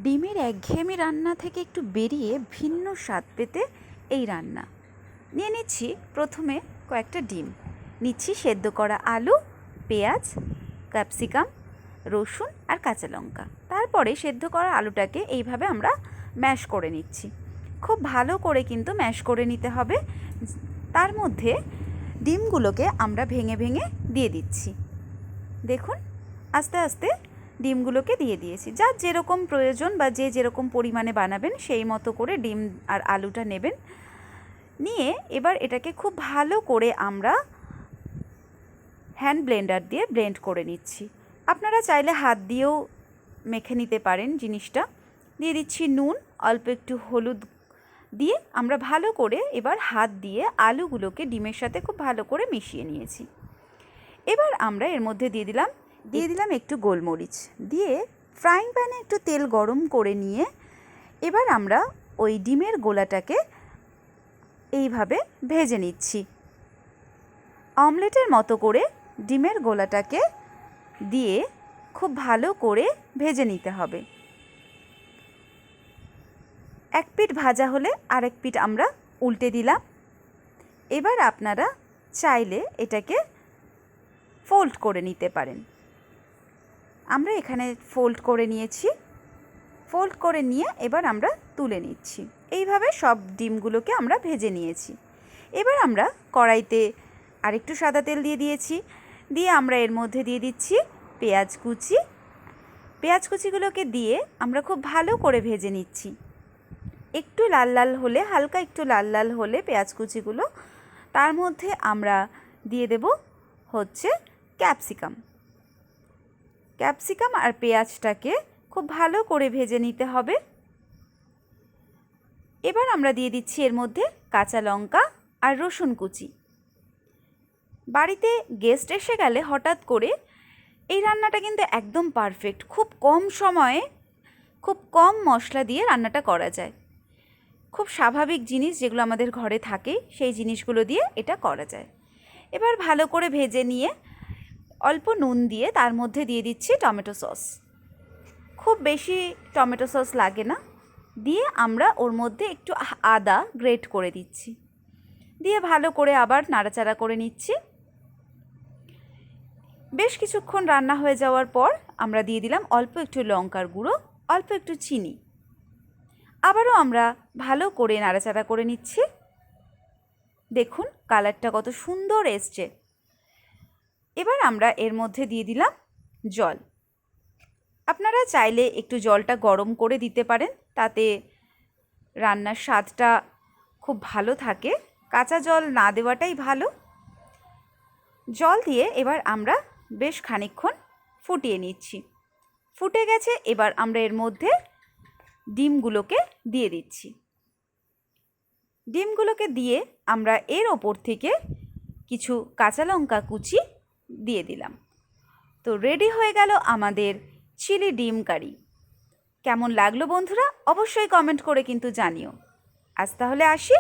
ডিমের একঘেয়েমি রান্না থেকে একটু বেরিয়ে ভিন্ন স্বাদ পেতে এই রান্না। নিয়ে নিচ্ছি প্রথমে কয়েকটা ডিম, নিচ্ছি সেদ্ধ করা আলু, পেঁয়াজ, ক্যাপসিকাম, রসুন আর কাঁচা লঙ্কা। তারপরে সেদ্ধ করা আলুটাকে এইভাবে আমরা ম্যাশ করে নিচ্ছি। খুব ভালো করে কিন্তু ম্যাশ করে নিতে হবে। তার মধ্যে ডিমগুলোকে আমরা ভেঙে ভেঙে দিয়ে দিচ্ছি। দেখুন, আস্তে আস্তে ডিমগুলোকে দিয়ে দিয়েছি। যার যেরকম প্রয়োজন বা যে যেরকম পরিমাণে বানাবেন সেই মতো করে ডিম আর আলুটা নেবেন। নিয়ে এবার এটাকে খুব ভালো করে আমরা হ্যান্ড ব্লেন্ডার দিয়ে ব্লেন্ড করে নিচ্ছি। আপনারা চাইলে হাত দিয়েও মেখে নিতে পারেন জিনিসটা। দিয়ে দিচ্ছি নুন, অল্প একটু হলুদ দিয়ে আমরা ভালো করে এবার হাত দিয়ে আলুগুলোকে ডিমের সাথে খুব ভালো করে মিশিয়ে নিয়েছি। এবার আমরা এর মধ্যে দিয়ে দিলাম একটু গোলমরিচ দিয়ে ফ্রাইং প্যানে একটু তেল গরম করে নিয়ে এবার আমরা ওই ডিমের গোলাটাকে এইভাবে ভেজে নিচ্ছি। অমলেটের মতো করে ডিমের গোলাটাকে দিয়ে খুব ভালো করে ভেজে নিতে হবে। এক পিঠ ভাজা হলে আরেক পিঠ আমরা উল্টে দিলাম। এবার আপনারা চাইলে এটাকে ফোল্ড করে নিতে পারেন। আমরা এখানে ফোল্ড করে নিয়েছি। ফোল্ড করে নিয়ে এবার আমরা তুলে নিচ্ছি। এইভাবে সব ডিমগুলোকে আমরা ভেজে নিয়েছি। এবার আমরা কড়াইতে আরেকটু সাদা তেল দিয়ে দিয়েছি। দিয়ে আমরা এর মধ্যে দিয়ে দিচ্ছি পেঁয়াজ কুচি। পেঁয়াজ কুচিগুলোকে দিয়ে আমরা খুব ভালো করে ভেজে নিচ্ছি। একটু লাল লাল হলে, হালকা একটু লাল লাল হলে পেঁয়াজ কুচিগুলো, তার মধ্যে আমরা দিয়ে দেব হচ্ছে ক্যাপসিকাম আর পেঁয়াজটাকে খুব ভালো করে ভেজে নিতে হবে। এবার আমরা দিয়ে দিচ্ছি এর মধ্যে কাঁচা লঙ্কা আর রসুন কুচি। বাড়িতে গেস্ট এসে গেলে হঠাৎ করে এই রান্নাটা কিন্তু একদম পারফেক্ট। খুব কম সময়ে খুব কম মশলা দিয়ে রান্নাটা করা যায়। খুব স্বাভাবিক জিনিস যেগুলো আমাদের ঘরে থাকে সেই জিনিসগুলো দিয়ে এটা করা যায়। এবার ভালো করে ভেজে নিয়ে অল্প নুন দিয়ে তার মধ্যে দিয়ে দিচ্ছি টমেটো সস। খুব বেশি টমেটো সস লাগে না। দিয়ে আমরা ওর মধ্যে একটু আদা গ্রেট করে দিচ্ছি। দিয়ে ভালো করে আবার নাড়াচাড়া করে নিচ্ছি। বেশ কিছুক্ষণ রান্না হয়ে যাওয়ার পর আমরা দিয়ে দিলাম অল্প একটু লঙ্কার গুঁড়ো, অল্প একটু চিনি। আবারও আমরা ভালো করে নাড়াচাড়া করে নিচ্ছি। দেখুন কালারটা কত সুন্দর এসছে। এবার আমরা এর মধ্যে দিয়ে দিলাম জল। আপনারা চাইলে একটু জলটা গরম করে দিতে পারেন, তাতে রান্নার স্বাদটা খুব ভালো থাকে। কাঁচা জল না দেওয়াটাই ভালো। জল দিয়ে এবার আমরা বেশ খানিকক্ষণ ফুটিয়ে নিচ্ছি। ফুটে গেছে। এবার আমরা এর মধ্যে ডিমগুলোকে দিয়ে দিচ্ছি। ডিমগুলোকে দিয়ে আমরা এর ওপর থেকে কিছু কাঁচা লঙ্কা কুচি দিয়ে দিলাম। তো রেডি হয়ে গেল আমাদের চিলি ডিম কারি। কেমন লাগলো বন্ধুরা? অবশ্যই কমেন্ট করে কিন্তু জানিও। আজ তাহলে আসি।